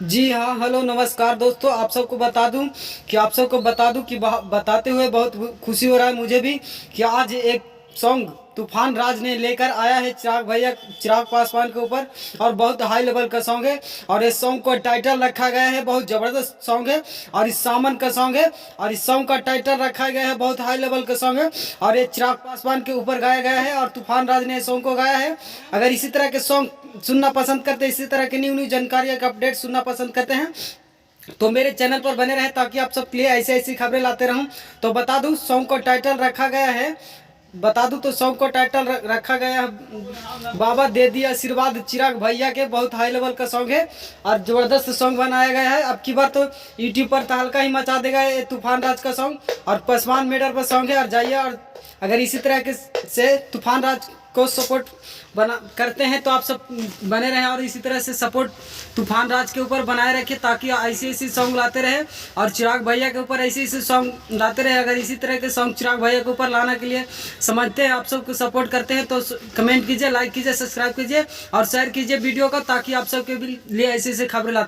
जी हाँ, हेलो नमस्कार दोस्तों। आप सबको बता दूं कि बताते हुए बहुत खुशी हो रहा है मुझे भी कि आज एक सॉन्ग तूफान राज ने लेकर आया है चिराग पासवान के ऊपर। और बहुत हाई लेवल का सॉन्ग है और इस सॉन्ग को टाइटल रखा गया है, बहुत ज़बरदस्त सॉन्ग है और इस सामन का सॉन्ग है और इस सॉन्ग का टाइटल रखा गया है, बहुत हाई लेवल का सॉन्ग है और ये चिराग पासवान के ऊपर गाया गया है और तूफान राज ने इस सॉन्ग को गाया है। अगर इसी तरह के सॉन्ग सुनना पसंद करते हैं, इसी तरह की न्यू न्यू जानकारी का अपडेट सुनना पसंद करते हैं तो मेरे चैनल पर बने रहें ताकि आप सबके लिए ऐसी ऐसी खबरें लाते रहूं। तो बता दूं सॉन्ग को टाइटल रखा गया है सॉन्ग को टाइटल रखा गया है बाबा दे दिया आशीर्वाद। चिराग भैया के बहुत हाई लेवल का सॉन्ग है और ज़बरदस्त सॉन्ग बनाया गया है। अब की बार तो यूट्यूब पर तहलका ही मचा देगा ये तूफान राज का सॉन्ग और पासवान मेडर पर सॉन्ग है। और जाइए, और अगर इसी तरह के से तूफान राज को सपोर्ट बना करते हैं तो आप सब बने रहें और इसी तरह से सपोर्ट तूफान राज के ऊपर बनाए रखें ताकि ऐसे ऐसे सॉन्ग लाते रहे और चिराग भैया के ऊपर ऐसे ऐसे सॉन्ग लाते रहे। अगर इसी तरह के सॉन्ग चिराग भैया के ऊपर लाने के लिए समझते हैं, आप सबको सपोर्ट करते हैं तो कमेंट कीजिए, लाइक कीजिए, सब्सक्राइब कीजिए और शेयर कीजिए वीडियो को ताकि आप सबके लिए ऐसे ऐसे खबरें लाते